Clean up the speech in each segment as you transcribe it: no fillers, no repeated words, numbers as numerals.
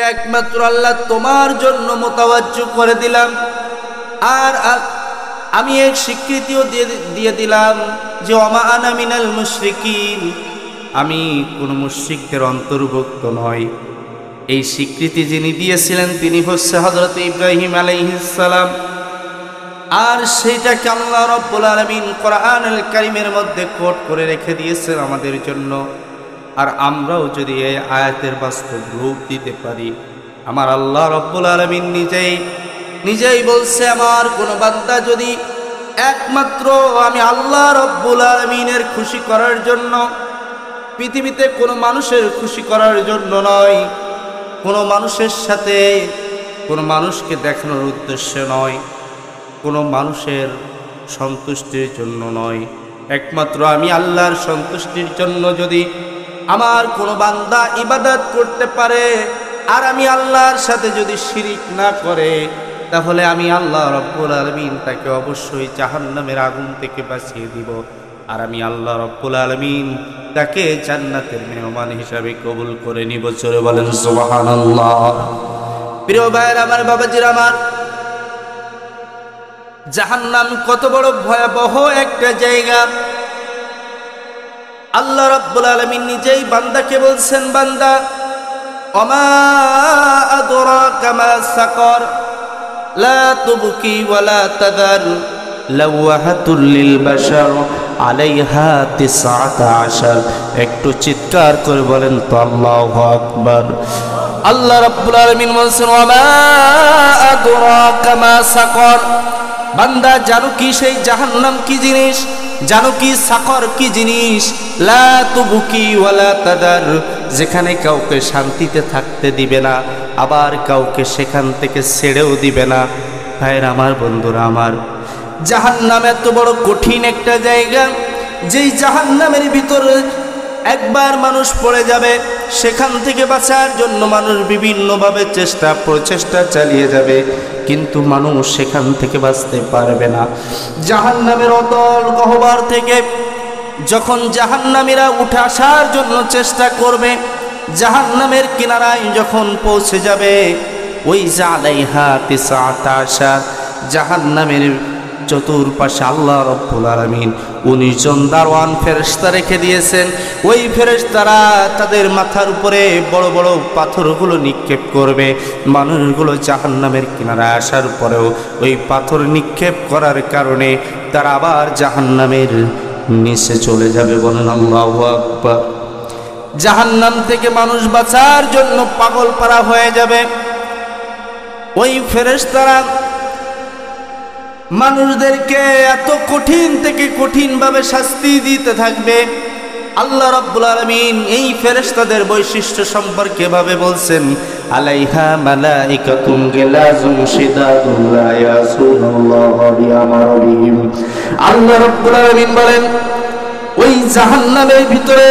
একমাত্র আল্লাহ তোমার জন্য মোতাওয়াজ্জু করে দিলাম। আর আমি এক স্বীকৃতিও দিয়ে দিলাম যে ওমা আনা মিনাল মুশরিকিন, আমি কোন মুশরিকদের অন্তর্ভুক্ত নই। এই স্বীকৃতি যিনি দিয়েছিলেন তিনি হচ্ছে হযরত ইব্রাহিম আলাইহিস সালাম। আর সেইটাকে আল্লাহ রাব্বুল আলামিন কোরআনুল কারীমের মধ্যে কোট করে রেখে দিয়েছেন আমাদের জন্য। আর আমরাও যদি এই আয়াতের বাস্তব রূপ দিতে পারি, আমার আল্লাহ রাব্বুল আলামিন নিজেই বলছে, আমার কোন বান্দা যদি একমাত্র আমি আল্লাহ রাব্বুল আলামিনের খুশি করার জন্য, পৃথিবীতে কোনো মানুষের খুশি করার জন্য নয়, কোনো মানুষের সাথে কোনো মানুষকে দেখানোর উদ্দেশ্যে নয়, কোনো মানুষের সন্তুষ্টির জন্য নয়, একমাত্র আমি আল্লাহর সন্তুষ্টির জন্য যদি আমার কোনো বান্দা ইবাদত করতে পারে আর আমি আল্লাহর সাথে যদি শিরিক না করে, তাহলে আমি আল্লাহ রাব্বুল আলামিন তাকে অবশ্যই জাহান্নামের আগুন থেকে বাঁচিয়ে দিব। আর আমি আল্লাহ রাব্বুল আলামিন তাকে জান্নাতের মেহমান হিসাবে কবুল করে নিব। জোরে বলেন সুবহানাল্লাহ। প্রিয় ভাইরা আমার, বাবাজিরা আমার, জাহান্নাম কত বড় ভয়াবহ একটা জায়গা। আল্লাহ রাব্বুল আলামিন নিজেই বান্দাকে বলছেন, বান্দা ওমা আদরাকা মা সাকর লা তুবকি ওয়ালা তাদার লাওয়াহাতুল লিল বাশার আলাইহা 19। একটু চিৎকার করে বলেন তো আল্লাহু আকবার। আল্লাহ রাব্বুল আলামিন বলছেন, ওমা আদরাকা মা সাকর, বান্দা জানো কি সেই জাহান্নাম কি জিনিস, জানো কি সাকর কি জিনিস? লা তুবকি ওয়ালা তাদার, যেখানে কাউকে শান্তিতে থাকতে দিবে না, আবার কাউকে সেখান থেকে ছেড়েও দিবে না। ভাইরা আমার, বন্ধুরা আমার, জাহান্নাম এত বড় কঠিন একটা জায়গা, যেই জাহান্নামের ভিতরে একবার মানুষ পড়ে যাবে, সেখান থেকে বাঁচার জন্য মানুষ বিভিন্নভাবে প্রচেষ্টা চালিয়ে যাবে, কিন্তু মানুষ সেখান থেকে বাঁচতে পারবে না। জাহান্নামের অতল গহ্বর থেকে যখন জাহান্নামীরা উঠে আসার জন্য চেষ্টা করবে, জাহান্নামের কিনারায় যখন পৌঁছে যাবে, ওই আলাইহা 19, জাহান্নামের চতুর্পাশে আল্লাহ রাব্বুল আলামিন 19 জন দারওয়ান ফেরেশতা রেখে দিয়েছেন। ওই ফেরেশতারা তাদের মাথার উপরে বড় বড় পাথরগুলো নিক্ষেপ করবে। মানুষগুলো জাহান্নামের কিনারায় আসার পরেও ওই পাথর নিক্ষেপ করার কারণে তারা আবার জাহান্নামের নিচে চলে যাবে। বলেন আল্লাহু আকবার। জাহান্নাম থেকে মানুষ বাঁচার জন্য পাগল পারা হয়ে যাবে। ওই ফেরেশতারা মানুষদেরকে এত কঠিন থেকে কঠিন ভাবে শাস্তি দিতে থাকবে। আল্লাহ রাব্বুল আলামিন এই ফেরেশতাদের বৈশিষ্ট্য সম্পর্কে ভাবে বলছেন, আলাইহা মালাইকাতুন গিলাজুন শিদাদুন লা ইয়াসুনুল্লাহা বিআমরিহিম। আল্লাহ রাব্বুল আলামিন বলেন, ওই জাহান্নামের ভিতরে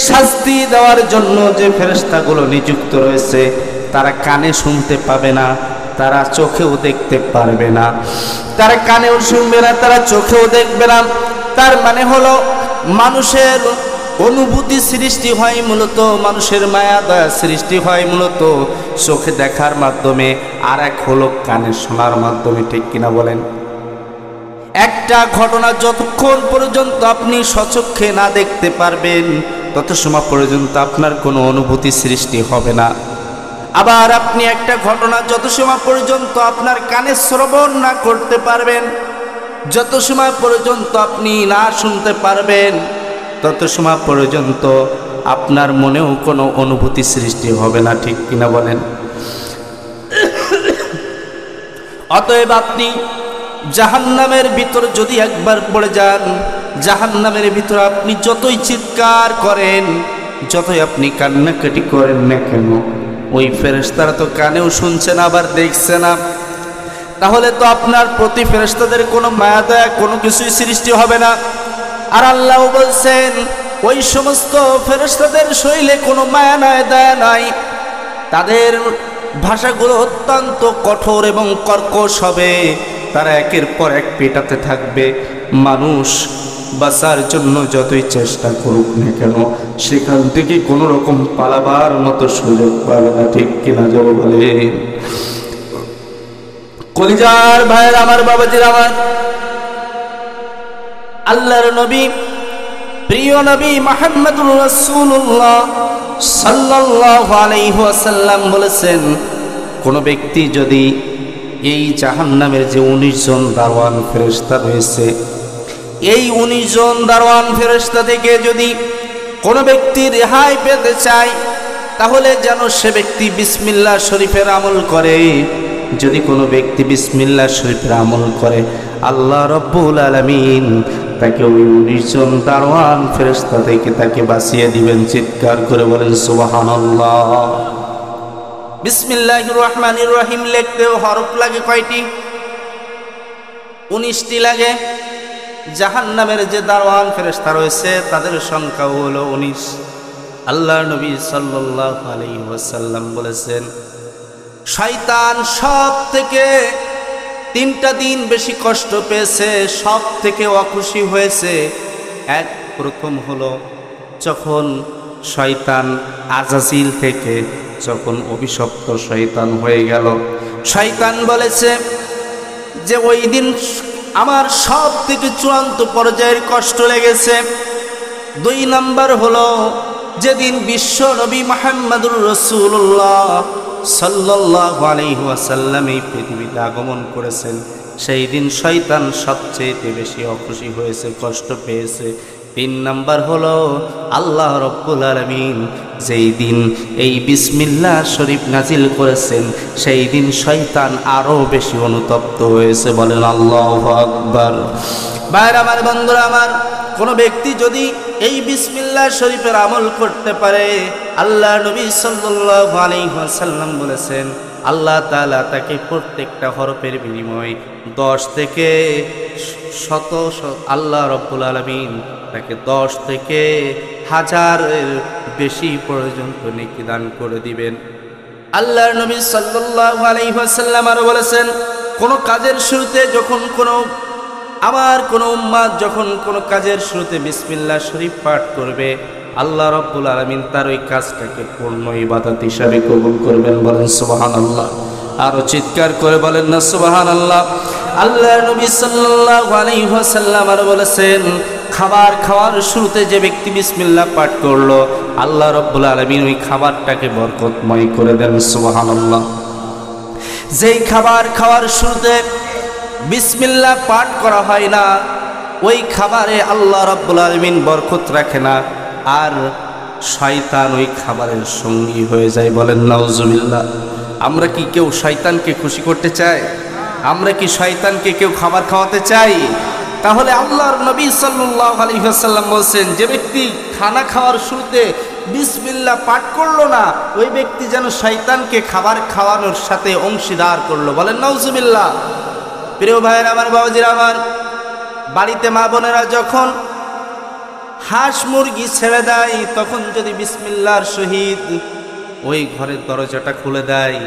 শাস্তি দেওয়ার জন্য যে ফেরেশতাগুলো নিযুক্ত রয়েছে, তারা কানে শুনতে পাবে না, তারা চোখেও দেখতে পারবে না, তারা কানেও শুনবে না, তারা চোখেও দেখবে না। তার মানে হলো মানুষের অনুভূতি সৃষ্টি হয় মূলত, মানুষের মায়া দয়া সৃষ্টি হয় মূলত চোখে দেখার মাধ্যমে, আর এক হলো কানে শোনার মাধ্যমে। ঠিক কিনা বলেন? একটা ঘটনা যতক্ষণ পর্যন্ত আপনি স্বচক্ষে না দেখতে পারবেন, তত সময় পর্যন্ত আপনার কোনো অনুভূতি সৃষ্টি হবে না। আবার আপনি একটা ঘটনা যত সময় পর্যন্ত আপনার কানে শ্রবণ না করতে পারবেন, যত সময় পর্যন্ত আপনি না শুনতে পারবেন, তত সময় পর্যন্ত আপনার মনেও কোনো অনুভূতি সৃষ্টি হবে না। ঠিক কিনা বলেন? অতএব আপনি জাহান্নামের ভিতর যদি একবার পড়ে যান, জাহান্নামের ভিতর আপনি যতই চিৎকার করেন, যতই আপনি কান্নাকাটি করেন না কেন, ওই ফেরেশতারা তো কানেও শুনছে না, আবার দেখছে না। তাহলে তো আপনার প্রতি ফেরেশতাদের কোনো মায়া দয়া কোনো কিছুই সৃষ্টি হবে না। আর আল্লাহ বলছেন, ওই সমস্ত ফেরেশতাদের শরীরে কোনো মায়া নাই, দয়া নাই। তাদের ভাষাগুলো অত্যন্ত কঠোর এবং কর্কশ হবে। তারা একের পর এক পেটাতে থাকবে। মানুষ বাঁচার জন্য যতই চেষ্টা করুক না কেন সেখান থেকে কোনো রকম পালাবার মতো সুযোগ পাবে না, ঠিক কিনা জোরে বলেন। কলিজার ভাইয়ের আমার, বাবাজির আমার, আল্লাহর নবী, প্রিয় নবী মুহাম্মদুর রাসূলুল্লাহ সাল্লাল্লাহু আলাইহি ওয়াসাল্লাম বলেছেন, কোন ব্যক্তি যদি এই জাহান্নামের যে 19 জন দারওয়ান ফেরেশতা রয়েছে, এই 19 জন দারওয়ান ফেরেশতা থেকে যদি কোনো ব্যক্তি রেহাই পেতে চায় তাহলে যেন সে ব্যক্তি বিসমিল্লাহ শরীফের আমল করে। যদি কোনো ব্যক্তি বিসমিল্লাহ শরীফের আমল করে আল্লাহ রাব্বুল আলামিন তাকে ওই 19 জন দারওয়ান ফেরেশতা থেকে তাকে বাঁচিয়ে দিবেন। চিৎকার করে বলেন সুবহানাল্লাহ। বিসমিল্লাহির রহমানির রহিম লিখতেও হরফ লাগে কয়টি? 19টি লাগে। জাহান্নামের যে দারওয়ান ফেরেশতা রয়েছে তাদের সংখ্যা হলো 19। আল্লাহর নবী সাল্লাল্লাহু আলাইহি ওয়াসাল্লাম বলেছেন, শয়তান সব থেকে 3টা দিন বেশি কষ্ট পেয়েছে, সব থেকে অখুশি হয়েছে। এক, প্রথম হলো যখন শয়তান আজাজিল থেকে যখন অভিশপ্ত শয়তান হয়ে গেল, শয়তান বলেছে যে ওই দিন আমার সব থেকে চূড়ান্ত পর্যায়ের কষ্ট লেগেছে। 2 নাম্বার হলো যেদিন বিশ্ব নবী মুহাম্মদুর রাসূলুল্লাহ সাল্লাল্লাহু আলাইহি ওয়াসাল্লাম এই পৃথিবীতে আগমন করেছেন, সেই দিন শয়তান সবচেয়ে বেশি অখুশি হয়েছে, কষ্ট পেয়েছে। 3 নাম্বার হলো আল্লাহ রাব্বুল আলামিন যেই দিন এই বিসমিল্লাহ শরীফ নাজিল করেছেন সেই দিন শয়তান আরো বেশি অনুতপ্ত হয়েছে। বলেন আল্লাহু আকবার। ভাইরা আমার, বন্ধুরা আমার, কোনো ব্যক্তি যদি এই বিসমিল্লাহ শরীফের আমল করতে পারে, আল্লাহ নবী সাল্লাল্লাহু আলাইহি ওয়াসাল্লাম বলেছেন আল্লাহ তাআলা তাকে প্রত্যেকটা হরফের বিনিময়ে 10 থেকে 100 আল্লাহ রাব্বুল আলামিন তাকে 10 থেকে 1000-এর বেশি পর্যন্ত নেকি দান করে দিবেন। আল্লাহর নবী সাল্লাল্লাহু আলাইহি ওয়াসাল্লাম আরো বলেছেন, কোন কাজের শুরুতে যখন আমার কোন উম্মত যখন কোন কাজের শুরুতে বিসমিল্লাহ শরীফ পাঠ করবে আল্লাহ রাব্বুল আলামিন তার ওই কাজটাকে পূর্ণ ইবাদত হিসাবে কবুল করবেন। বলেন সুবহানাল্লাহ। আরো চিৎকার করে বলেন না সুবহানাল্লাহ। আল্লাহর নবী সাল্লাল্লাহু আলাইহি ওয়াসাল্লাম আরো বলেছেন, খাবার খাওয়ার শুরুতে যে ব্যক্তি বিসমিল্লাহ পাঠ করলো আল্লাহ রাব্বুল আলামিন ওই খাবারটাকে বরকতময় করে দেন। সুবহানাল্লাহ। যেই খাবার খাওয়ার শুরুতে বিসমিল্লাহ পাঠ করা হয় না ওই খাবারে আল্লাহ রাব্বুল আলামিন বরকত রাখে না, আর শয়তান ওই খাবারের সঙ্গী হয়ে যায়। বলেন নাউজুবিল্লাহ। আমরা কি কেউ শয়তানকে খুশি করতে চাই? আমরা কি শয়তানকে কেউ খাবার খাওয়াতে চাই? তাহলে আল্লাহর নবী সাল্লাল্লাহু আলাইহি ওয়াসাল্লাম বলেন, যে ব্যক্তি খানা খাওয়ার শুরুতে বিসমিল্লাহ পাঠ করলো না ওই ব্যক্তি যেন শয়তানকে খাবার খাওয়ানোর সাথে অংশীদার করলো। বলেন নাউজুবিল্লাহ। প্রিয় ভাইয়েরা আমার, বাবাজিরা আমার, বাড়িতে মা বোনেরা যখন হাঁস মুরগি ছেড়ে দেয় তখন যদি বিসমিল্লাহর সহিত ওই ঘরের দরজাটা খুলে দেয়,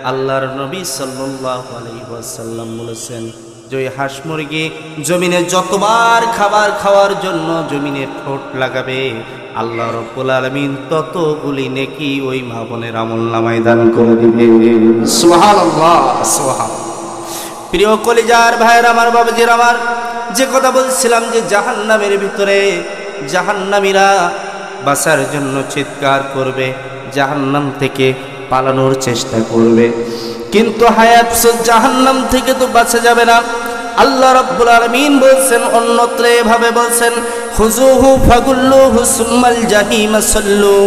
আল্লাহর নবী সাল্লাল্লাহু আলাইহি ওয়াসাল্লাম বলেছেন যে ওই হাঁস মুরগি জমিনে যতবার খাবার খাওয়ার জন্য জমিনে ঠোঁট লাগাবে আল্লাহ রাব্বুল আলামিন ততগুলি নেকি ওই মা বোনের আমলনামায় দান করে দিবে। সুবহানাল্লাহ, সুবহানাল্লাহ। প্রিয় কলিজার ভাইয়ের আমার, বাবাজির আমার, যে কথা বলছিলাম যে জাহান্নামের ভিতরে জাহান্নামীরা বাঁচার জন্য চিৎকার করবে, জাহান্নাম থেকে পালানোর চেষ্টা করবে, কিন্তু হায়াত জাহান্নাম থেকে তো বাঁচা যাবে না। আল্লাহ রাব্বুল আলামিন বলছেন অন্যত্র এভাবে বলছেন, খুযুহু ফাগুল্লুহু সুম্মাল জাহিমা সাল্লু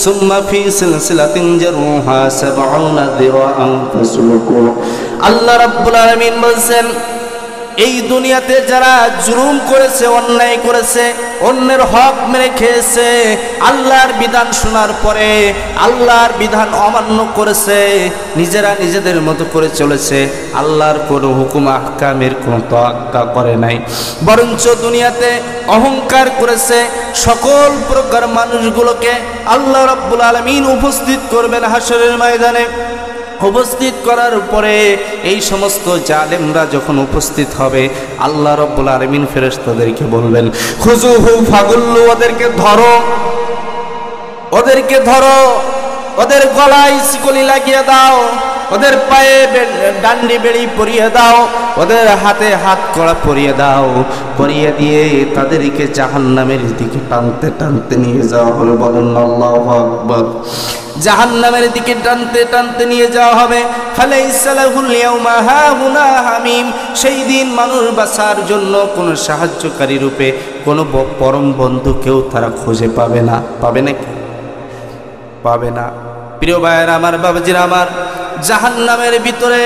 সুম্মা ফি সিলসিলাতিন জারুহা 70 যিরাআন ফাসলুকু। আল্লাহ রাব্বুল আলামিন বলছেন এই দুনিয়াতে যারা জুলুম করেছে, অন্যায় করেছে, অন্যের হক মেরে খেয়েছে, আল্লাহর বিধান শোনার পরে আল্লাহর বিধান অমান্য করেছে, নিজেরা নিজেদের মতো করে চলেছে, আল্লাহর কোনো হুকুম আহকামের কোনো তোয়াক্কা করে নাই, বরঞ্চ দুনিয়াতে অহংকার করেছে, সকল প্রকার মানুষগুলোকে আল্লাহ রাব্বুল আলামিন উপস্থিত করবেন হাসরের ময়দানে। উপস্থিত করার পরে এই সমস্ত জালেমরা যখন উপস্থিত হবে, আল্লাহ রাব্বুল আলামিন ফেরেশতাদেরকে বলবেন, খুযুহু ফাগুল্লু, ওদেরকে ধরো, ওদেরকে ধরো, ওদের গলায় শিকলি লাগিয়ে দাও, ওদের পায়ে ডান্ডি বেড়ি পরিয়ে দাও, ওদের হাতে হাত কড়া পরিয়ে দাও, পরিয়ে দিয়ে তাদেরকে জাহান্নামের দিকে টানতে টানতে নিয়ে যাওয়া হবে। বলেন আল্লাহু আকবার। জাহান্নামের দিকে টানতে টানতে নিয়ে যাওয়া হবে। ফালাইসা লাহুল ইয়াউমা হাহুনা হামিম, সেই দিন মানুষ বাঁচার জন্য কোনো সাহায্যকারী রূপে কোনো পরম বন্ধু কেউ তারা খুঁজে পাবে না। পাবে নাকি? পাবে না। প্রিয় ভাইয়েরা আমার, বাবাজিরা আমার, জাহান্নামের ভিতরে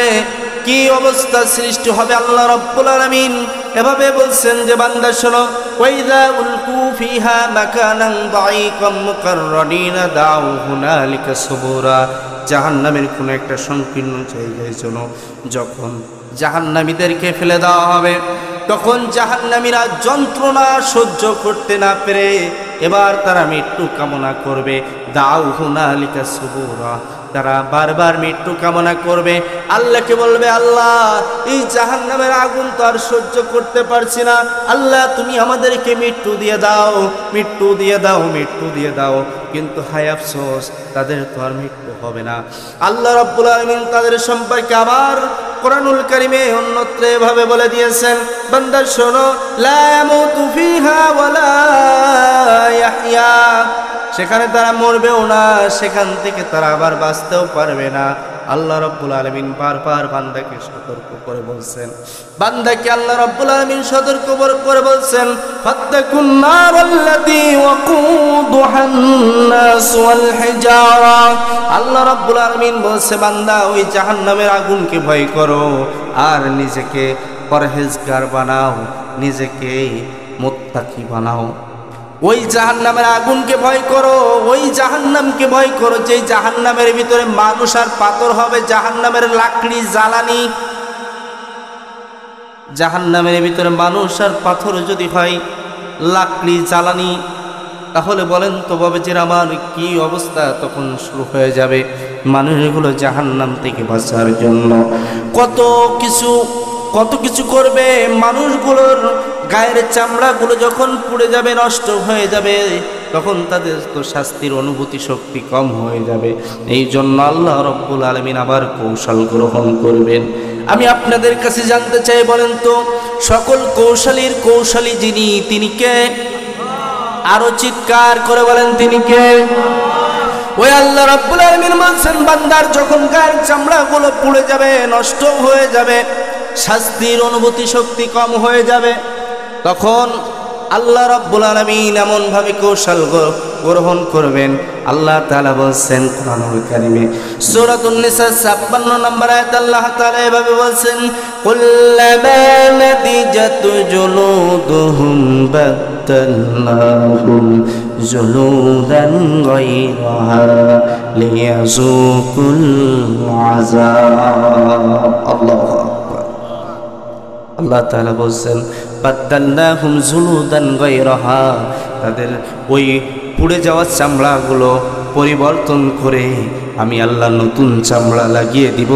কি অবস্থা সৃষ্টি হবে আল্লাহ রাব্বুল আলামিন এভাবে বলছেন যে, বান্দা শোনো, ওয়াইযা উলকু ফিহা মাকানান দাঈকাম মুকাররানিনা দাউ হুনালিকা সুবুরা, জাহান্নামের কোনো একটা সংকীর্ণ জায়গায় শোনো, যখন জাহান্নামীদেরকে ফেলে দেওয়া হবে, তখন জাহান্নামীরা যন্ত্রণা সহ্য করতে না পেরে এবার তারা মৃত্যু কামনা করবে। দাউ হুনালিকা সুবুরা, তারা বারবার মৃত্যু কামনা করবে, আল্লাহকে বলবে, আল্লাহ এই জাহান্নামের আগুন তো আর সহ্য করতে পারছি না, আল্লাহ তুমি আমাদেরকে মৃত্যু দিয়ে দাও, মৃত্যু দিয়ে দাও, মৃত্যু দিয়ে দাও। কিন্তু হায় আফসোস, তাদের তো আর মৃত্যু হবে না। আল্লাহ রাব্বুল আলামিন তাদের সম্পর্কে আবার কোরআনুল কারীমে অন্যত্র এভাবে বলে দিয়েছেন, বান্দা শোনো, লা ইয়ামুতু ফিহা ওয়ালা ইয়াহইয়া, সেখানে তারা মরবেও না, সেখান থেকে তারা আবার বাঁচতেও পারবে না। আল্লাহ রাব্বুল আলামিন বারবার বান্দাকে সতর্ক করে বলছেন, বান্দাকে আল্লাহ রাব্বুল আলামিন সতর্ক করে বলছেন, ফাত্তাকুন নারাল্লাতী ওয়াকুদুহান নাস ওয়াল হিজারা। আল্লাহ রাব্বুল আলামিন বলছে, বান্দা ওই জাহান্নামের আগুনকে ভয় করো আর নিজেকে পরহেজগার বানাও, নিজেকে মুত্তাকি বানাও। ওই জাহান্নামের আগুনকে ভয় করো, ওই জাহান্নামকে ভয় করো যে জাহান্নামের ভিতরে মানুষ আর পাথর হবে, জাহান্নামের লাকড়ি জ্বালানি। জাহান্নামের ভিতরে মানুষ আর পাথর যদি হয় লাকড়ি জ্বালানি, তাহলে বলেন তো বাবাজির আমার, কি অবস্থা তখন শুরু হয়ে যাবে। মানুষগুলো জাহান্নাম থেকে বাঁচার জন্য কত কিছু করবে। মানুষগুলোর গায়ের চামড়াগুলো যখন পুড়ে যাবে, নষ্ট হয়ে যাবে, তখন তাদের তো শাস্তির অনুভূতি শক্তি কম হয়ে যাবে। এই জন্য আল্লাহ রাব্বুল আলামিন আবার কৌশল গ্রহণ করবেন। আমি আপনাদের কাছে জানতে চাই, বলেন তো সকল কৌশলীর কৌশলী যিনি, তিনি কে? আরো চিৎকার করে বলেন, তিনি কে? ওই আল্লাহ রাব্বুল আলামিন বলছেন, বান্দার যখন গায়ের চামড়াগুলো পুড়ে যাবে, নষ্ট হয়ে যাবে, শাস্তির অনুভূতি শক্তি কম হয়ে যাবে, তখন আল্লাহ রাব্বুল আলামিন এমন ভাবে কৌশল গ্রহণ করবেন। আল্লাহ তাআলা বলছেন কোরআনুল কারীমে সূরাতুন নিসা 56 নম্বর আয়াত আল্লাহ তাআলা এভাবে বলছেন, কুল্লামা নাদিজাতু জুলুদুহুম বাদদালনাহুম জুলুদান গায়রাহা লিয়াযুকুল আযাব। আল্লাহু আকবার। আল্লাহ তাআলা বলছেন, বাদদালনাহুম জুলুদান গায়রাহা, তাদের ওই পুড়ে যাওয়া চামড়াগুলো পরিবর্তন করে আমি আল্লাহ নতুন চামড়া লাগিয়ে দিব,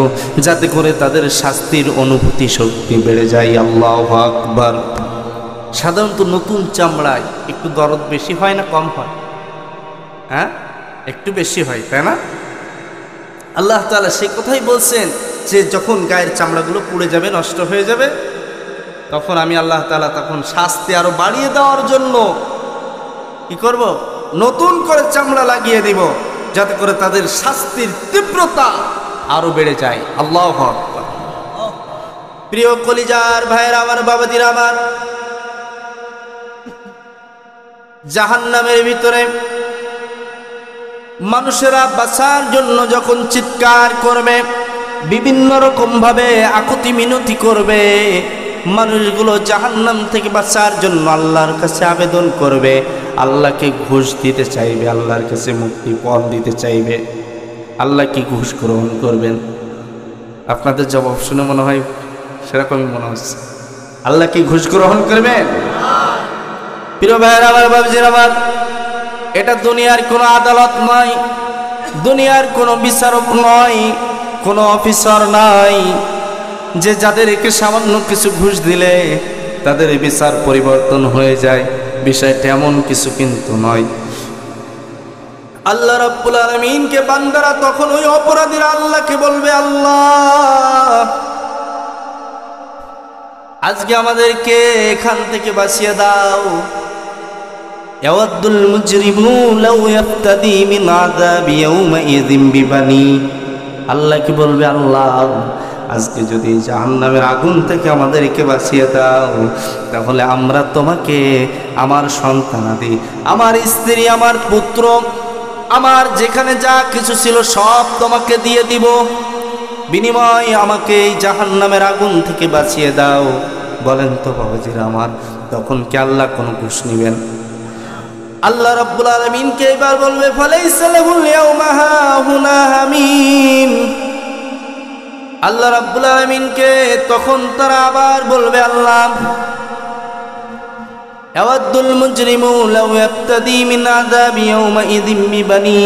যাতে করে তাদের শাস্তির অনুভূতি শক্তি বেড়ে যায়। আল্লাহু আকবার। সাধারণত নতুন চামড়ায় একটু দরদ বেশি হয় না কম হয়? হ্যাঁ, একটু বেশি হয়, তাই না? আল্লাহ তাআলা সেই কথাই বলছেন যে যখন গায়ের চামড়াগুলো পুড়ে যাবে, নষ্ট হয়ে যাবে, তখন আমি আল্লাহ তাআলা তখন শাস্তি আরো বাড়িয়ে দেওয়ার জন্য কি করব? নতুন করে চামড়া লাগিয়ে দিব, যাতে করে তাদের শাস্তির তীব্রতা আরো বেড়ে যায়। আল্লাহু আকবার। প্রিয় কলিজার ভাইয়েরা আমার, বাবাজিরা আমার, জাহান্নামের ভিতরে মানুষেরা বাঁচার জন্য যখন চিৎকার করবে, বিভিন্ন রকম ভাবে আকুতি মিনতি করবে, মানুষগুলো জাহান্নাম থেকে বাঁচার জন্য আল্লাহর কাছে আবেদন করবে, আল্লাহকে ঘুষ দিতে চাইবে, আল্লাহর কাছে মুক্তিপণ দিতে চাইবে। আল্লাহ কি ঘুষ গ্রহণ করবেন? আপনাদের জবাব শুনে মনে হয় সেরকমই মনে হচ্ছে। আল্লাহ কি ঘুষ গ্রহণ করবেন? প্রিয় ভাইয়েরা আমার, বাবাজিরা আমার, এটা দুনিয়ার কোনো আদালত নয়, দুনিয়ার কোনো বিচারক নয়, কোনো অফিসার নাই যে যাদেরকে সামান্য কিছু ঘুষ দিলে তাদের বিচার পরিবর্তন হয়ে যায়। বিষয়টা এমন কিছু কিন্তু নয়। আল্লাহ রাব্বুল আলামিনকে বান্দারা তখন ওই অপরাধীরা আল্লাহকে বলবে, আল্লাহ আজকে আমাদেরকে এখান থেকে বাঁচিয়ে দাও। ইয়াওয়াদ্দুল মুজরিমু লাউ ইয়াফতাদি মিন আযাবি ইয়াউমাইযিন বিবানি। আল্লাহ কি বলবে, আল্লাহ আজকে যদি জাহান্নামের আগুন থেকে আমাদেরকে বাঁচিয়ে দাও, তাহলে আমরা তোমাকে আমার সন্তানাদি, আমার স্ত্রী, আমার পুত্র, আমার যেখানে যা কিছু ছিল সব তোমাকে দিয়ে দিব, বিনিময় আমাকে এই জাহান্নামের আগুন থেকে বাঁচিয়ে দাও। বলেন তো বাবাজিরা আমার, তখন কি আল্লাহ কোনো ঘুষ নিবেন? আল্লাহ রাব্বুল আলামিনকে এবার বলবে, ফালাইসা লাহুল ইয়াওমা হাহুনা হামিম। আল্লাহ রাব্বুল আলামিনকে তখন তারা আবার বলবে, আল্লাহ ইয়াওয়াদ্দুল মুজরিমু লাউ ইয়াফতাদি মিন আযাবি ইয়াউমাইযিন বিবানি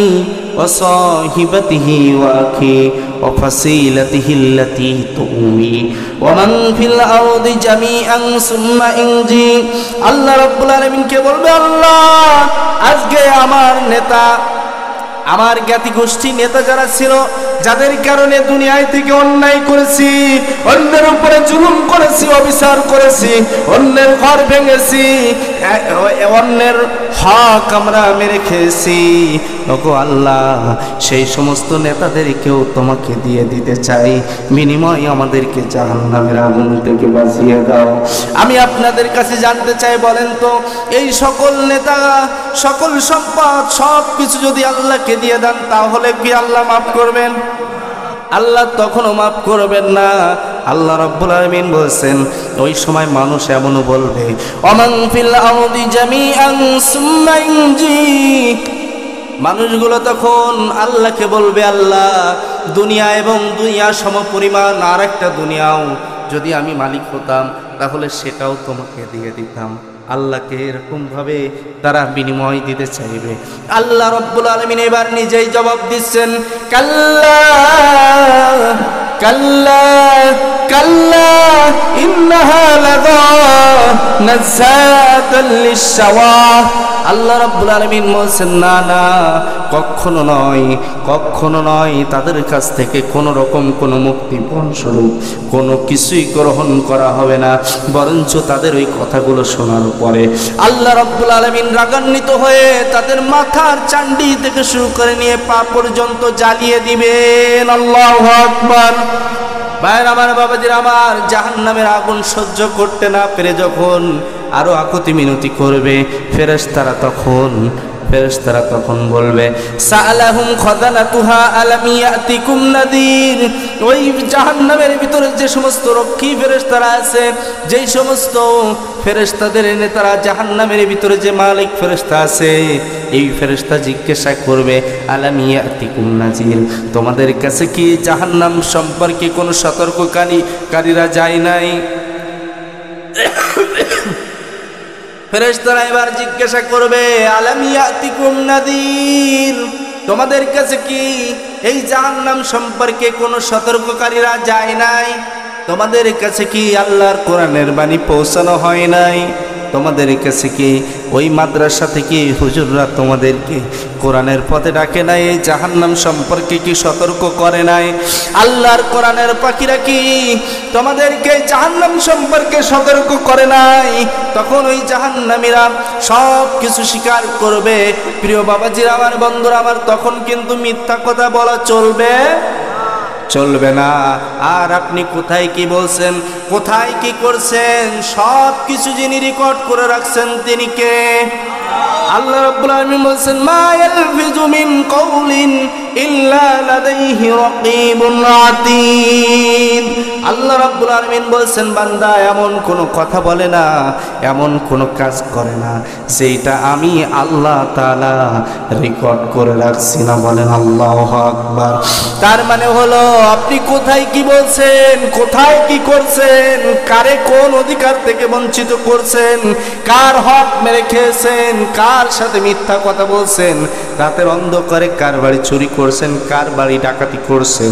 ওয়া সাহিবাতিহি ওয়া আখি ওয়া ফাসিলাতিহি আল্লাতী তুমি ওয়া মান ফিল আরদি জামিআন সুম্মা ইনজি। আল্লাহ রাব্বুল আলামিনকে বলবে, আল্লাহ আজকে আমার নেতা, আমার জ্ঞাতি গোষ্ঠী নেতা যারা ছিল, যাদের কারণে দুনিয়ায় থেকে অন্যায় করেছি, অন্যের উপরে জুলুম করেছি, অবিচার করেছি, অন্যের ঘর ভেঙেছি, অন্যের হক আমরা মেরে খেয়েছি, ওগো আল্লাহ সেই সমস্ত নেতাদেরকেও তোমাকে দিয়ে দিতে চাই, বিনিময় আমাদেরকে জাহান্নামের আগুন থেকে বাঁচিয়ে দাও। আমি আপনাদের কাছে জানতে চাই, বলেন তো এই সকল নেতা, সকল সম্পদ সব কিছু যদি আল্লাহকে দিয়ে দেন, তাহলে কি আল্লাহ মাফ করবেন? আল্লাহ তখনও মাফ করবেন না। আল্লাহ রাব্বুল আলামিন বলেছেন, ওই সময় মানুষ এমনও বলবে, ওমান ফিল আরদি জামিআন সুম্মা ইনজি। মানুষগুলো তখন আল্লাহকে বলবে, আল্লাহ দুনিয়া এবং দুনিয়া সমপরিমাণ আর একটা দুনিয়াও যদি আমি মালিক হতাম, তাহলে সেটাও তোমাকে দিয়ে দিতাম। আল্লাহকে এরকম ভাবে তারা বিনিময় দিতে চাইবে। আল্লাহ রাব্বুল আলামিন এবার নিজেই জবাব দিচ্ছেন, কাল্লা কাল্লা কাল্লা ইন্নাহা লাযা নাযাতাল লিশওয়া। আল্লাহ রাব্বুল আলামিন বলেছেন, না না, কখনো নয়, কখনো নয়, তাদের কাছ থেকে কোনো রকম কোনো মুক্তিপণ স্বরূপ কোনো কিছুই গ্রহণ করা হবে না, বরঞ্চ তাদের ওই কথাগুলো শোনার পরে আল্লাহ রাব্বুল আলামিন রাগান্বিত হয়ে তাদের মাথার চান্ডি থেকে শুরু করে নিয়ে পা পর্যন্ত জ্বালিয়ে দিবেন। আল্লাহু আকবার। ভাইয়ের আমার, বাবাজির আমার, জাহান্নামের আগুন সহ্য করতে না পেরে যখন আরো আকুতি মিনতি করবে, ফেরেশতারা তখন বলবে, সালাহুম খাযানাতুহা আলাম ইয়াতিকুম নাদির। ওই জাহান্নামের ভিতরে যে সমস্ত রক্ষী ফেরেশতারা আছে, যেই সমস্ত ফেরেশতাদের নেতারা, জাহান্নামের ভিতরে যে মালিক ফেরেশতা আছে, এই ফেরেশতা জিজ্ঞাসা করবে, আলাম ইয়াতিকুম নাজির, তোমাদের কাছে কি জাহান্নাম সম্পর্কে কোনো সতর্ককারীরা যায় নাই? ফেরেশতারা এবার জিজ্ঞাসা করবে, আলাম ইয়াতিকুম নাদির, তোমাদের কাছে কি এই জাহান্নাম সম্পর্কে কোনো সতর্ককারীরা যায় নাই? তোমাদের কাছে কি আল্লাহর কোরআনের বাণী পৌঁছানো হয় নাই? তোমাদের কাছে কি ওই মাদ্রাসা থেকে হুজুররা তোমাদেরকে কোরআনের পথে ডাকে নাই? এই জাহান্নাম সম্পর্কে কি সতর্ক করে নাই? আল্লাহর কোরআনের পাখিরা কি তোমাদেরকে জাহান্নাম সম্পর্কে সতর্ক করে নাই? তখন ওই জাহান্নামীরা সব কিছু স্বীকার করবে। প্রিয় বাবাজিরা আমার, বন্ধুরা আমার, তখন কিন্তু মিথ্যা কথা বলা চলবে না। আর আপনি কোথায় কি বলছেন, কোথায় কি করছেন, সব কিছু যিনি রেকর্ড করে রাখছেন তিনি কে? আল্লাহ রাব্বুল আলামিন বলেছেন, মা ইয়ালফিজু মিন কাউলিন ইল্লা লাদাইহি রাকীবুন আতীদ। আল্লাহ রাব্বুল আলামিন বলেছেন, বান্দা এমন কোনো কথা বলে না, এমন কোনো কাজ করে না যেটা আমি আল্লাহ তাআলা রেকর্ড করে রাখছি না। বলেন আল্লাহু আকবার। তার মানে হলো, আপনি কোথায় কি বলছেন, কোথায় কি করছেন, কারে কোন অধিকার থেকে বঞ্চিত করছেন, কার হক মেরে খেয়েছেন, কার সাথে মিথ্যা কথা বলছেন, রাতের অন্ধকারে কার বাড়ি চুরি করছেন, কার বাড়ি ডাকাতি করছেন,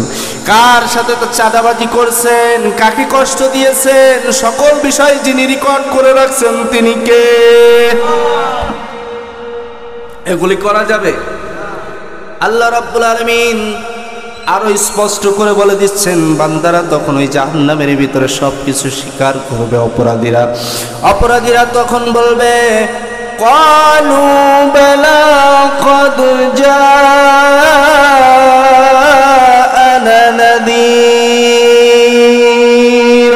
কার সাথে তো চাঁদাবাজি করছেন, কাকে কষ্ট দিয়েছেন, সকল বিষয় যিনি রেকর্ড করে রাখছেন তিনি কে? এগুলি করা যাবে? আল্লাহ রাব্বুল আলামিন আরো স্পষ্ট করে বলে দিচ্ছেন, বান্দারা তখন ওই জাহান্নামের ভিতরে সবকিছু স্বীকার করবে। অপরাধীরা তখন বলবে, ক্বালু বালা ক্বাদ জাআনা নাযীর।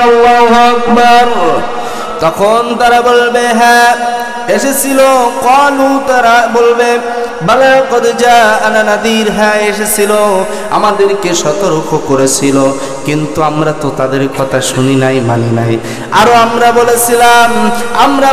আল্লাহু আকবার। তখন তারা বলবে, হ্যাঁ এসেছিল। ক্বালু, তারা বলবে, বালা ক্বাদ জাআনা নাযীর, হ্যাঁ এসেছিল, আমাদেরকে সতর্ক করেছিল, কিন্তু আমরা তো তাদের কথা শুনি নাই, মানি নাই। আরো আমরা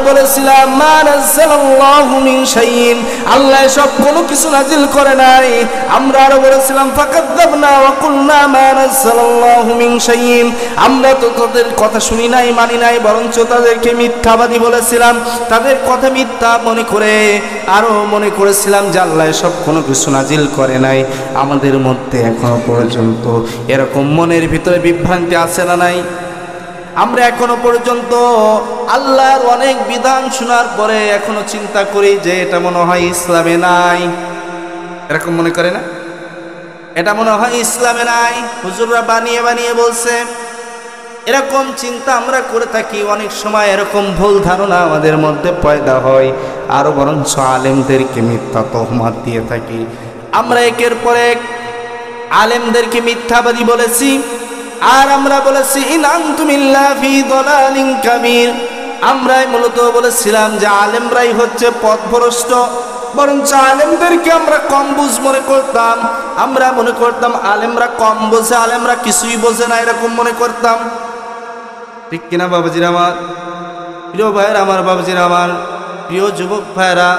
বলেছিলাম মা নাযালাল্লাহু মিন শাইইন, আল্লাহ সব কোনো কিছু নাজিল করে নাই। আমরা আরো বলেছিলাম ফাকাযযাবনা ওয়া কুলনা মা নাযালাল্লাহু মিন শাইইন, আমরা তো তাদের কথা শুনি নাই, মানি নাই, বরঞ্চ তাদেরকে মিথ্যাবাদী বলেছিলাম, তাদের কথা মিথ্যা মনে করে আরো মনে করেছিলাম যে আল্লাহ সব কোনো কিছু নাজিল করে নাই। আমাদের মধ্যে এখনো পর্যন্ত এরকম মনের ভিতরে বিভ্রান্তি আছে না নাই? আমরা এখনো পর্যন্ত আল্লাহর অনেক বিধান শোনার পরে এখনো চিন্তা করি যে এটা মনে হয় ইসলামে নাই। এরকম মনে করে না? এটা মনে হয় ইসলামে নাই, হুজুররা বানিয়ে বানিয়ে বলছে। এরকম চিন্তা আমরা করে থাকি। অনেক সময় এরকম ভুল ধারণা আমাদের মধ্যে পয়দা হয়, আরো বরঞ্চ আলেমদেরকে মিথ্যা তহমাত দিয়ে থাকি। আমরা একের পর এক আলেমদেরকে মিথ্যাবাদী বলেছি, আর আমরা বলেছি ইন আনতুম ইল্লা ফি দালালিন কাবীর। আমরাই মূলত বলেছিলাম যে আলেমরাই হচ্ছে পথভ্রষ্ট, বরঞ্চ আলেমদেরকে আমরা কম বুঝ মনে করতাম। আমরা মনে করতাম আলেমরা কম বোঝে, আলেমরা কিছুই বোঝে না, এরকম মনে করতাম। ঠিক কিনা বাবাজিরা আমার? প্রিয় ভাইয়েরা আমার, বাবাজিরা আমার, প্রিয় যুবক ভাইয়েরা,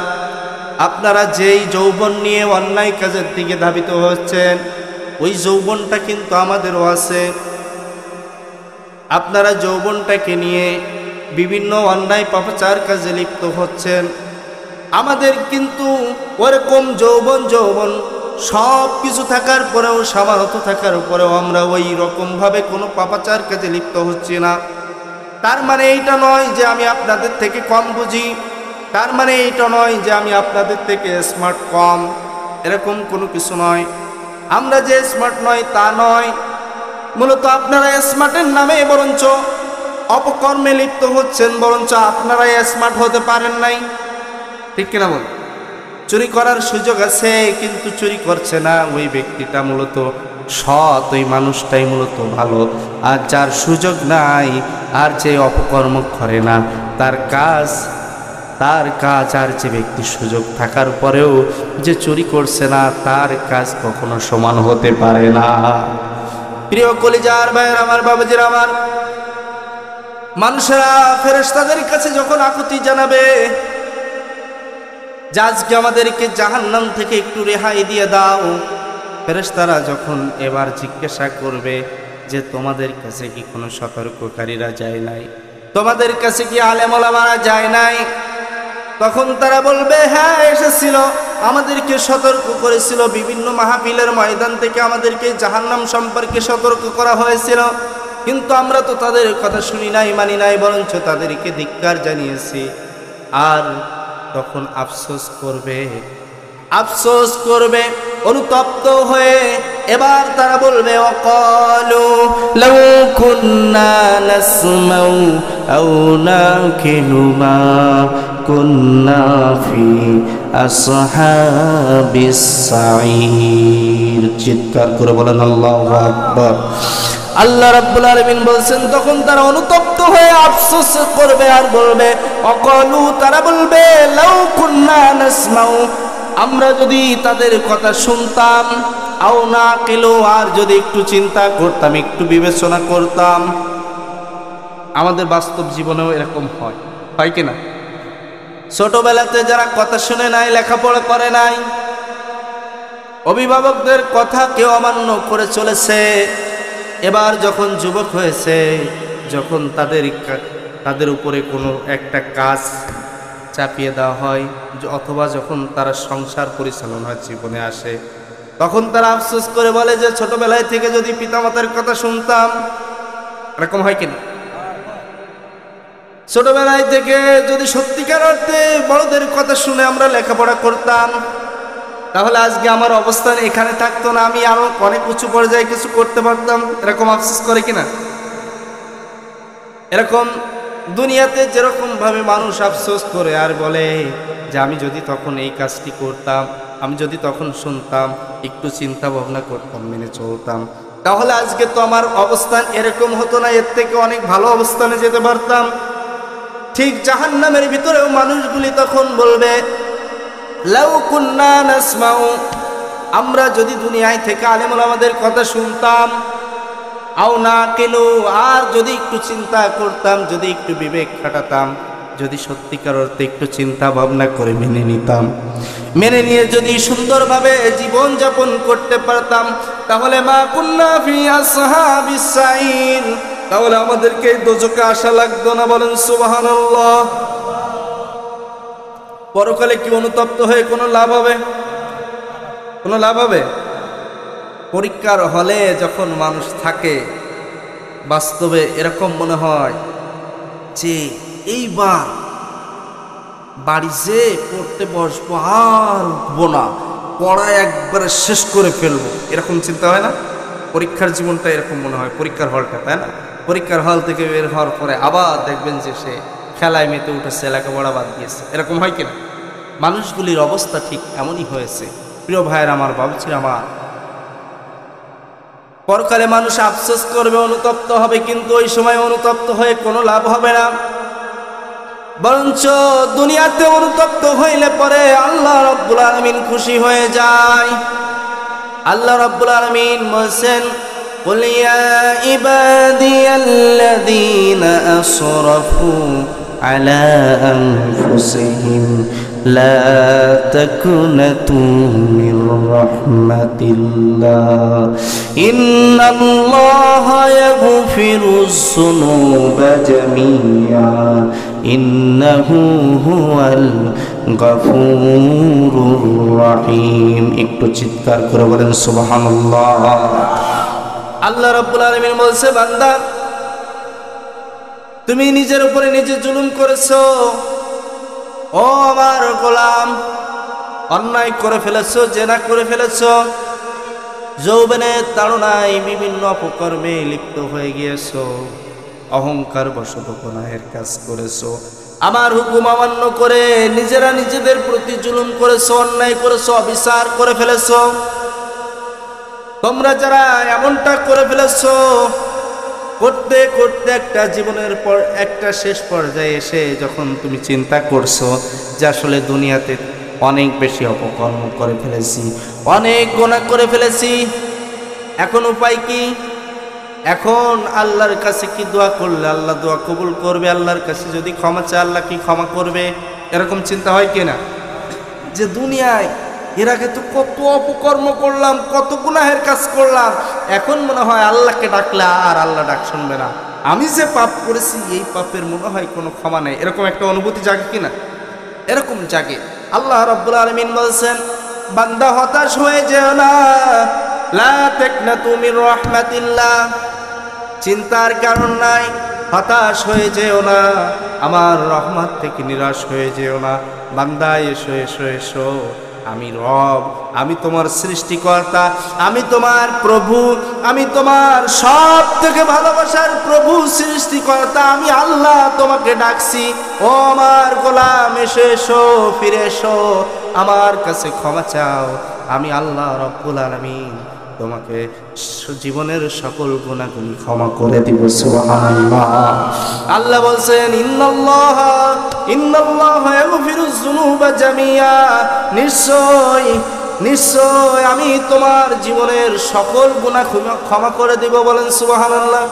আপনারা যেই যৌবন নিয়ে অন্যায় কাজের দিকে ধাবিত হচ্ছেন, ওই যৌবনটা কিন্তু আমাদেরও আছে। আপনারা যৌবনটাকে নিয়ে বিভিন্ন অন্যায় পাপাচার কাজে লিপ্ত হচ্ছেন। আমাদের কিন্তু ওরকম যৌবন সব কিছু থাকার পরেও, সামর্থ্য থাকার পরেও আমরা ওই রকমভাবে কোনো পাপাচার কাজে লিপ্ত হচ্ছি না। তার মানে এইটা নয় যে আমি আপনাদের থেকে কম বুঝি, তার মানে এইটা নয় যে আমি আপনাদের থেকে স্মার্ট কম, এরকম কোনো কিছু নয়। আমরা যে স্মার্ট নয় তা নয়, মূলত আপনারা স্মার্টের নামে বরঞ্চ অপকর্মে লিপ্ত হচ্ছেন, বরঞ্চ আপনারাই স্মার্ট হতে পারেন নাই। ঠিক কিনা বল? চুরি করার সুযোগ আছে কিন্তু চুরি করছে না, ওই ব্যক্তিটা মূলত সৎ, ওই মানুষটাই মূলত ভালো। আর যার সুযোগ নাই, আর যে অপকর্ম করে না, তার কাজ, আর যে ব্যক্তি সুযোগ থাকার পরেও যে চুরি করছে না, তার কাজ কখনো সমান হতে পারে না। প্রিয় কলিজার ভাইয়ের আমার, বাবাজির আমার, মানুষেরা ফেরেশতাদের কাছে যখন আকুতি জানাবে যে আজকে আমাদেরকে জাহান্নাম থেকে একটু রেহাই দিয়ে দাও, ফেরেশতারা যখন এবার জিজ্ঞাসা করবে যে তোমাদের কাছে কি কোনো সতর্ককারীরা যায় নাই, তোমাদের কাছে কি আলেম ওলামারা যায় নাই, তখন তারা বলবে হ্যাঁ এসেছিল, আমাদেরকে সতর্ক করেছিল, বিভিন্ন মাহফিলের ময়দান থেকে আমাদেরকে জাহান্নাম সম্পর্কে সতর্ক করা হয়েছিল, কিন্তু আমরা তো তাদের কথা শুনি নাই, মানি নাই, বরঞ্চ তাদেরকে ধিক্কার জানিয়েছি। আর তখন আফসোস করবে অনুতপ্ত হয়ে। এবার তারা বলবে ওয়াকালু লাউ কুন্না নাসমাউ আও নাকিলু মা কুন্না ফি আসহাবিস সাঈর। চিৎকার করে বলেন আল্লাহু আকবার। আল্লাহ রাব্বুল আলামিন বলছেন তখন তারা অনুতপ্ত হয়ে আফসোস করবে আর বলবে ওয়াকালু, তারা বলবে লাউ কুন্না নাসমাউ, আমরা যদি তাদের কথা শুনতাম, আও নাকিলু, আর যদি একটু চিন্তা করতাম, একটু বিবেচনা করতাম। আমাদের বাস্তব জীবনেও এরকম হয় কিনা? ছোটবেলাতে যারা কথা শুনে নাই, লেখাপড়া করে নাই, অভিভাবকদের কথা কেউ অমান্য করে চলেছে, এবার যখন যুবক হয়েছে, যখন তাদের উপরে কোনো একটা কাজ চাপিয়ে দেওয়া হয়, অথবা যখন তারা সংসার পরিচালনার জীবনে আসে, তখন তারা আফসোস করে বলে যে ছোটবেলায় থেকে যদি পিতামাতার কথা শুনতাম। এরকম হয় কিনা? ছোটবেলায় থেকে যদি সত্যিকার অর্থে বড়দের কথা শুনে আমরা লেখাপড়া করতাম, তাহলে আজকে আমার অবস্থান এখানে থাকতো না, আমি আরো অনেক উঁচু পর্যায়ে কিছু করতে পারতাম। এরকম আফসোস করে কিনা? এরকম দুনিয়াতে যেরকম ভাবে মানুষ আফসোস করে আর বলে যে আমি যদি তখন এই কাজটি করতাম, আমি যদি তখন শুনতাম, একটু চিন্তা ভাবনা করতাম, মেনে চলতাম, তাহলে আজকে তো আমার অবস্থান এরকম হতো না, এর থেকে অনেক ভালো অবস্থানে যেতে পারতাম। ঠিক জাহান্নামের ভিতরেও মানুষগুলি তখন বলবে লাউ কুন্না নাসমাউ, আমরা যদি দুনিয়ায় থেকে আলেম ওলামাদের কথা শুনতাম, আও নাকিলু, আর যদি একটু চিন্তা করতাম, যদি একটু বিবেক খাটাতাম, যদি সত্যিকার অর্থে একটু চিন্তা ভাবনা করে মেনে নিতাম, মেনে নিয়ে যদি সুন্দরভাবে জীবন যাপন করতে পারতাম, তাহলে মা কুন্না ফি আসহাবিস সাইর, তাহলে আমাদেরকে দোজখে আসা লাগতো না। বলেন সুবহানাল্লাহ। পরকালে কি অনুতপ্ত হয়ে কোনো লাভ হবে? কোনো লাভ হবে? পরীক্ষার হলে যখন মানুষ থাকে, বাস্তবে এরকম মনে হয় যে এইবার বাড়ি যে পড়তে বসবো আর উঠবো না, পড়া একবারে শেষ করে ফেলবো, এরকম চিন্তা হয় না? পরীক্ষার জীবনটা এরকম মনে হয়, পরীক্ষার হলটা, তাই না? পরীক্ষার হল থেকে বের হওয়ার পরে আবার দেখবেন যে সে খেলায় মেতে উঠেছে, লেখাপড়া বাদ দিয়েছে। এরকম হয় কিনা? মানুষগুলির অবস্থা ঠিক এমনই হয়েছে। প্রিয় ভাইয়ের আমার, বাবুছির আমার, পরকালে মানুষ আফসোস করবে, অনুতপ্ত হবে, কিন্তু ওই সময় অনুতপ্ত হয়ে কোনো লাভ হবে না। বরঞ্চ দুনিয়াতে অনুতপ্ত হইলে পরে আল্লাহ রাব্বুল আলামিন খুশি হয়ে যায়। আল্লাহ রাব্বুল আলামিন বলেন কুল ইয়া ইবাদিয়াল্লাযীনা আসরাফু আলা আনফুসিহিম লা তাকুনাতু মির রাহমাতিল্লাহ ইন্নাল্লাহা ইয়াগফিরুজ যুনুবা জামিআ ইন্নাহু হুয়াল গফুরুর রহিম। একটু চিৎকার করে বলেন সুবহানাল্লাহ। আল্লাহ রাব্বুল আলামিন বলছে, বান্দা তুমি নিজের উপরে নিজে জুলুম করেছো, ও আমার গোলাম, অন্যায় করে ফেলেছো, জেনা করে ফেলেছো, যৌবনের তাড়নায় বিভিন্ন অপকর্মে লিপ্ত হয়ে গিয়েছো, অহংকার বশত গুনাহের কাজ করেছো, আমার হুকুম অমান্য করে নিজেরা নিজেদের প্রতি জুলুম করেছো, অন্যায় করেছো, অবিচার করে ফেলেছো। তোমরা যারা এমনটা করে ফেলেছো, করতে করতে একটা জীবনের পর একটা শেষ পর্যায়ে এসে যখন তুমি চিন্তা করছো যে আসলে দুনিয়াতে অনেক বেশি অপকর্ম করে ফেলেছি, অনেক গুনাহ করে ফেলেছি, এখন উপায় কি? এখন আল্লাহর কাছে কি দোয়া করলে আল্লাহ দোয়া কবুল করবে? আল্লাহর কাছে যদি ক্ষমা চায় আল্লাহ কি ক্ষমা করবে? এরকম চিন্তা হয় কিনা? যে দুনিয়ায় এর আগে তো কত অপকর্ম করলাম, কত গুনাহের কাজ করলাম, এখন মনে হয় আল্লাহকে ডাকলে আর আল্লাহ ডাক শুনবে না, আমি যে পাপ করেছি এই পাপের মনে হয় কোনো ক্ষমা নেই। এরকম একটা অনুভূতি জাগে কিনা? এরকম জাগে। আল্লাহ রাব্বুল আলামিন বলছেন, বান্দা হতাশ হয়ে যেও না, লা তাকনাতু মির রাহমাতিল্লাহ, চিন্তার কারণ নাই, হতাশ হয়ে যেও না, আমার রহমত থেকে নিরাশ হয়ে যেও না। বান্দা এসো এসো এসো, আমি রব, আমি তোমার সৃষ্টিকর্তা, আমি তোমার প্রভু, আমি তোমার সব থেকে ভালোবাসার প্রভু, সৃষ্টিকর্তা, আমি আল্লাহ তোমাকে ডাকছি, ও আমার গোলাম এসো এসো, ফিরে এসো, আমার কাছে ক্ষমা চাও, আমি আল্লাহ রব্বুল আলামিন তোমাকে জীবনের সকল গুনাহগুলি ক্ষমা করে দিব। সুবহানাল্লাহ। আল্লাহ বলছেন, ইন্নাল্লাহা ইয়াগফিরুজ যুনুবা জামিআ, নিশ্চয় নিশ্চয় আমি তোমার জীবনের সকল গুনাহ ক্ষমা করে দিব। বলেন সুবহানাল্লাহ।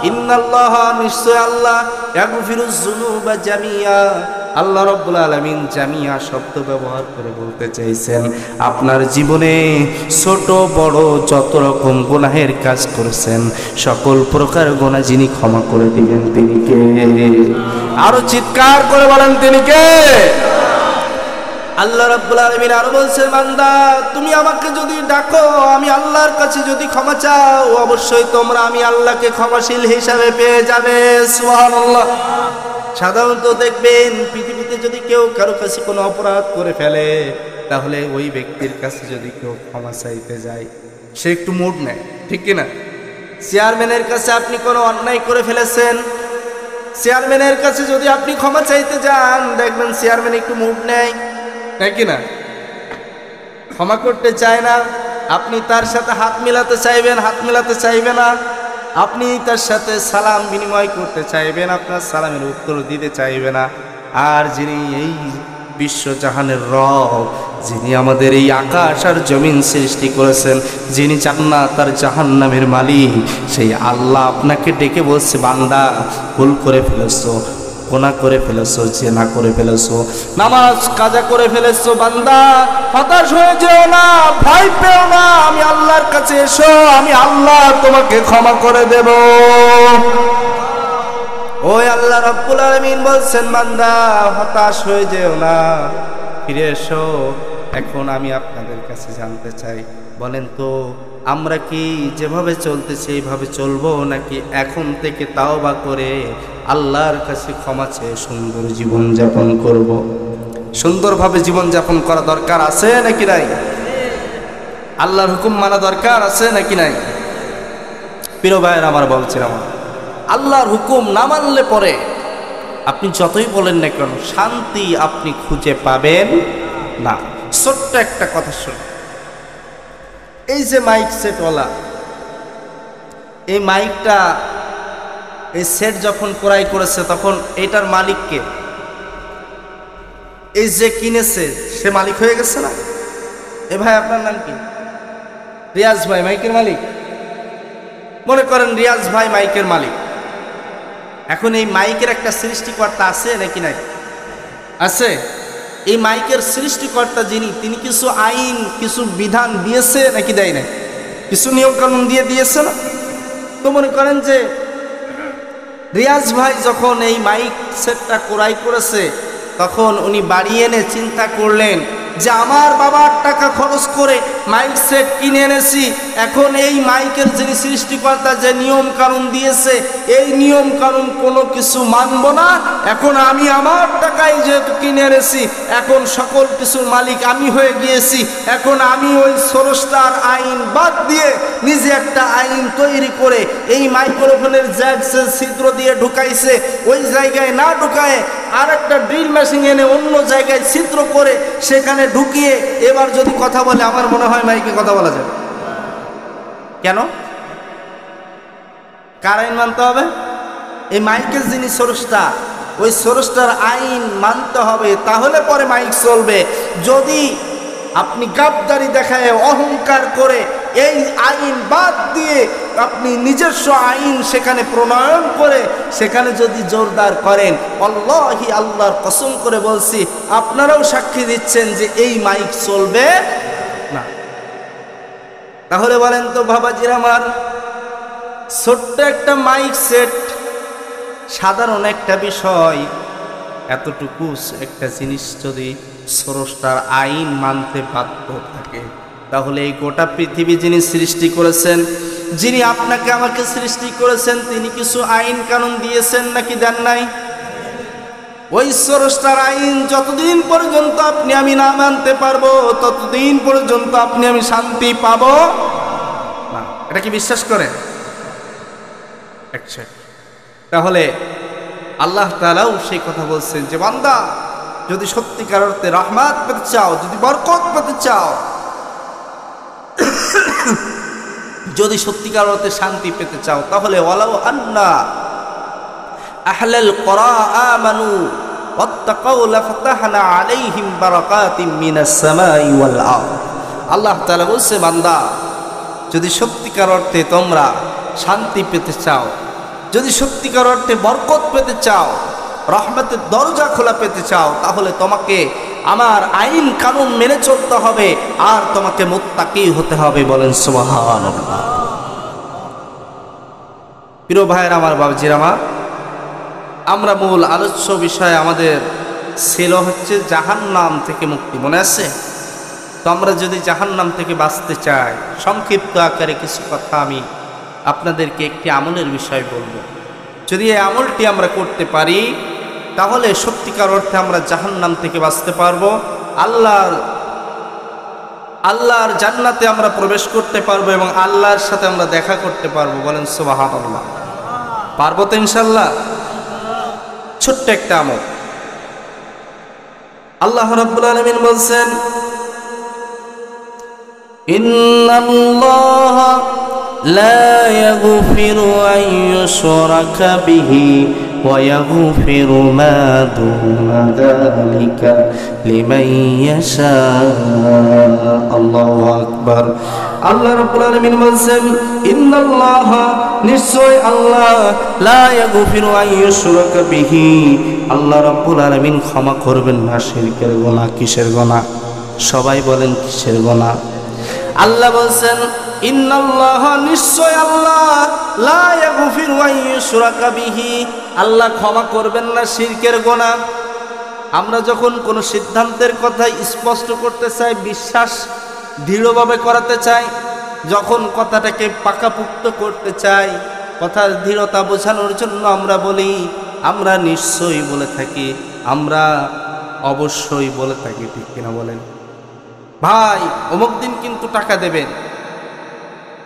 ইন্নাল্লাহা, নিশ্চয় আল্লাহ, ইয়াগফিরুজ যুনুবা জামিআ, আল্লাহ রাব্বুল আলামিন জামিয়া শব্দ ব্যবহার করে বলতে চাইছেন আপনার জীবনে ছোট বড় যত রকম গুনাহের কাজ করেছেন সকল প্রকার গুনাহ যিনি ক্ষমা করে দিবেন তিনি কে? আরো চিৎকার করে বলেন তিনি কে? আল্লাহ রাব্বুল আলামিন আরো বলছেন, বান্দা তুমি আমাকে যদি ডাকো, আমি আল্লাহর কাছে যদি ক্ষমা চাও, অবশ্যই তোমরা আমি আল্লাহকে ক্ষমাশীল হিসাবে পেয়ে যাবে। সুবহানাল্লাহ। সাধারণত দেখবেন পৃথিবীতে যদি কেউ কারো কাছে কোনো অপরাধ করে ফেলে, তাহলে ওই ব্যক্তির কাছে যদি কেউ ক্ষমা চাইতে যায়, সে একটু মুড নেয়, ঠিক কিনা? চেয়ারম্যানের কাছে আপনি কোনো অন্যায় করে ফেলেছেন, চেয়ারম্যানের কাছে যদি আপনি ক্ষমা চাইতে যান, দেখবেন চেয়ারম্যান একটু মুড নেয়, তাই কিনা? ক্ষমা করতে চায় না। আপনি তার সাথে হাত মিলাতে চাইবেন, হাত মিলাতে চাইবে না। আপনি তার সাথে সালাম বিনিময় করতে চাইবেন, আপনার সালামের উত্তর দিতে চাইবে না। আর যিনি এই বিশ্বজাহানের রব, যিনি আমাদের এই আকাশ আর জমিন সৃষ্টি করেছেন, যিনি জান্নাত আর জাহান্নামের মালিক, সেই আল্লাহ আপনাকে ডেকে বলছে, বান্দা ভুল করে ফেলেছো, গুনাহ করে ফেলেছো, জিনা করে ফেলেছো, নামাজ কাজা করে ফেলেছো, বান্দা হতাশ হয়ে যেও না, ভয় পেও না, আমি আল্লাহর কাছে এসো, আমি আল্লাহ তোমাকে ক্ষমা করে দেব। ওই আল্লাহ রাব্বুল আলামিন বলছেন, বান্দা হতাশ হয়ে যেও না, ফিরে এসো। এখন আমি আপনাদের কাছে জানতে চাই, বলেন তো আমরা কি যেভাবে চলতেছি এইভাবে চলবো, নাকি এখন থেকে তাওবা করে আল্লাহর কাছে ক্ষমা চেয়ে সুন্দর জীবন যাপন করব? সুন্দরভাবে জীবন যাপন করা দরকার আছে নাকি নাই? আল্লাহর হুকুম মানা দরকার আছে নাকি নাই? প্রিয় ভাইয়ের আমার, বলছিলাম আল্লাহর হুকুম না মানলে পরে আপনি যতই বলেন না কেন, শান্তি আপনি খুঁজে পাবেন না। ছোট্ট একটা কথা শুনুন। এই যে মাইক সেটওয়ালা, এই মাইকটা, এই সেট যখন ক্রয় করেছে, তখন এটার মালিককে, এই যে কিনেছে সে মালিক হয়ে গেছে না? এ ভাই আপনার নাম কি? রিয়াজ ভাই মাইকের মালিক। মনে করেন রিয়াজ ভাই মাইকের মালিক। এখন এই মাইকের একটা সৃষ্টিকর্তা আছে নাকি নাই? আছে। এই মাইকের সৃষ্টিকর্তা যিনি, তিনি কিছু আইন, কিছু বিধান দিয়েছে নাকি দেয় না? কিছু নিয়ম কানুন দিয়েছে না? তো মনে করেন যে রিয়াজ ভাই যখন এই মাইক সেটটা ক্রয় করেছে, তখন উনি বাড়ি এনে চিন্তা করলেন যে আমার বাবার টাকা খরচ করে মাইক সেট কিনে এনেছি, এখন এই মাইকের যিনি সৃষ্টিকর্তা যে নিয়ম কানুন দিয়েছে, এই নিয়ম কানুন কোনো কিছু মানব না। এখন আমি আমার টাকায় যেহেতু কিনে এনেছি, এখন সকল কিছুর মালিক আমি হয়ে গিয়েছি। এখন আমি ওই স্রষ্টার আইন বাদ দিয়ে নিজে একটা আইন তৈরি করে এই মাইক্রোফোনের জ্যাকসের ছিদ্র দিয়ে ঢুকাইছে, ওই জায়গায় না ঢুকায় আর একটা ড্রিল মেশিন এনে অন্য জায়গায় ছিদ্র করে সেখানে ঢুকিয়ে এবার যদি কথা বলে, আমার মনে হয় মাইকে কথা বলা যায়। কেন? কার আইন মানতে হবে? এই মাইকের যিনি স্রষ্টা, ওই স্রষ্টার আইন মানতে হবে, তাহলে পরে মাইক চলবে। যদি আপনি গাদ্দারি দেখায়, অহংকার করে এই আইন বাদ দিয়ে আপনি নিজস্ব আইন সেখানে প্রণয়ন করে সেখানে যদি জোরদার করেন, আল্লাহি, আল্লাহর কসম করে বলছি, আপনারাও সাক্ষী দিচ্ছেন যে এই মাইক চলবে না। তাহলে বলেন তো বাবাজির আমার, ছোট্ট একটা মাইক সেট, সাধারণ একটা বিষয়, এতটুকু একটা জিনিস যদি স্রষ্টার আইন মানতে বাধ্য থাকে, তাহলে এই গোটা পৃথিবী যিনি সৃষ্টি করেছেন, যিনি আপনাকে আমাকে সৃষ্টি করেছেন, তিনি কিছু আইন কানুন দিয়েছেন নাকি দেন নাই? ওই স্রষ্টার আইন যতদিন পর্যন্ত আপনি আমি না মানতে পারবো, ততদিন পর্যন্ত আপনি আমি শান্তি পাবো না। এটা কি বিশ্বাস করেন? তাহলে আল্লাহ তাআলাও সেই কথা বলছেন যে, বান্দা যদি সত্যিকার অর্থে রহমত পেতে চাও, যদি বরকত পেতে চাও, যদি সত্যিকার অর্থে শান্তি পেতে চাও, তাহলে ওয়ালাউ আন্না আহলাল কুরা আমানু ওয়াত্তাকাউ লাফতাহনা আলাইহিম বারাকাতিম মিনাস সামাই ওয়াল আরদ। আল্লাহ তাআলা বলছে, বান্দা যদি সত্যিকার অর্থে তোমরা শান্তি পেতে চাও, যদি সত্যিকার অর্থে বরকত পেতে চাও, রহমতের দরজা খোলা পেতে চাও, তাহলে তোমাকে আমার আইন কানুন মেনে চলতে হবে, আর তোমাকে মুত্তাকি হতে হবে। বলেন সুবহানাল্লাহ। প্রিয় ভাইয়ের আমার, বাবজির আমার, আমরা মূল আলোচ্য বিষয়ে আমাদের ছিল হচ্ছে জাহান্নাম থেকে মুক্তি, মনে আছে? তো আমরা যদি জাহান্নাম থেকে বাঁচতে চাই, সংক্ষিপ্ত আকারে কিছু কথা আমি আপনাদেরকে একটি আমলের বিষয় বলবো। যদি এই আমলটি আমরা করতে পারি তাহলে সত্যিকার অর্থে আমরা জাহান্নাম থেকে বাঁচতে পারবো, আল্লাহর জান্নাতে আমরা প্রবেশ করতে পারবো এবং আল্লাহর সাথে আমরা দেখা করতে পারবো। বলেন সুবহানাল্লাহ। পারবো তো ইনশাল্লাহ? ছোট্ট একটা আমল। আল্লাহ রাব্বুল আলামিন বলছেন, ইন্নাল্লাহা লা ইয়াগফিরু আন ইউশরাকা বিহি ওয়া ইয়াগফিরু মা দুনা যালিকা লিমান ইয়াশা। আল্লাহু আকবার। আল্লাহ রাব্বুল আলামিন বলছেন, ইন্নাল্লাহা, নিশ্চয় আল্লাহ, লা ইয়াগফিরু আন ইউশরাকা বিহি, আল্লাহ রাব্বুল আলামিন ক্ষমা করবেন না শিরকের গুনাহ। কিসের গুনাহ? সবাই বলেন কিসের গুনাহ? আল্লাহ বলছেন, ইন্নাল্লাহ, নিশ্চয় আল্লাহ, লা ইয়াগফিরু আন ইউশরাকা বিহি, আল্লাহ ক্ষমা করবেন না শিরকের গুনাহ। আমরা যখন কোনো সিদ্ধান্তের কথা স্পষ্ট করতে চাই, বিশ্বাস দৃঢ়ভাবে করাতে চাই, যখন কথাটাকে পাকাপুক্ত করতে চাই, কথার দৃঢ়তা বোঝানোর জন্য আমরা বলি, আমরা নিশ্চয়ই বলে থাকি, আমরা অবশ্যই বলে থাকি, ঠিক কিনা বলেন? ভাই অমুক দিন কিন্তু টাকা দেবেন।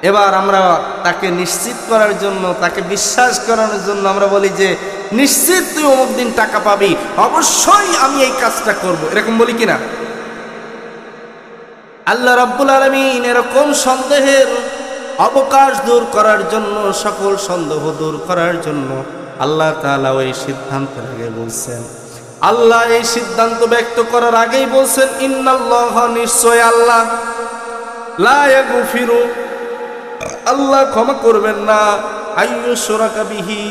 এবার আমরা তাকে নিশ্চিত করার জন্য, তাকে বিশ্বাস করানোর জন্য আমরা বলি যে নিশ্চিত তুই অমুক দিন টাকা পাবি, অবশ্যই আমি এই কাজটা করব, এরকম বলি কিনা? আল্লাহ রাব্বুল আলামিন এরকম সন্দেহের অবকাশ দূর করার জন্য, সকল সন্দেহ দূর করার জন্য আল্লাহ তাআলা ওই সিদ্ধান্তের আগে বলছেন, আল্লাহ এই সিদ্ধান্ত ব্যক্ত করার আগেই বলছেন, ইন্নাল্লাহ, নিশ্চয় আল্লাহ, লা ইয়াগফিরু, আল্লাহ ক্ষমা করবেন না, আইয়ুশরাকা বিহি,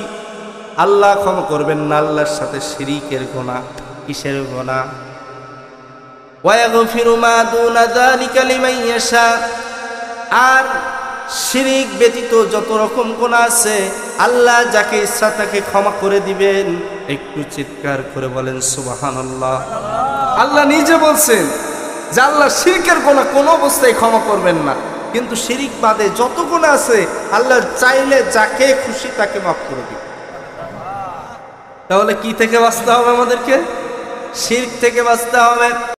আল্লাহ ক্ষমা করবেন না আল্লাহর সাথে শিরকের গুনাহ। কিসের গুনাহ? ওয়া ইয়াগফিরু মা দুনা যালিকা লিমান ইয়াশা, আর শিরক ব্যতীত যত রকম গুনাহ আছে আল্লাহ যাকে ইচ্ছা তাকে ক্ষমা করে দিবেন। একটু চিৎকার করে বলেন সুবহানাল্লাহ। আল্লাহ নিজে বলছেন যে আল্লাহ শিরকের গুনাহ কোনো অবস্থায় ক্ষমা করবেন না, কিন্তু শিরক বাদে যত গুনাহ আছে আল্লাহ চাইলে যাকে খুশি তাকে মাফ করে দিবেন। তাহলে কি থেকে বাঁচতে হবে আমাদেরকে? শিরক থেকে বাঁচতে হবে।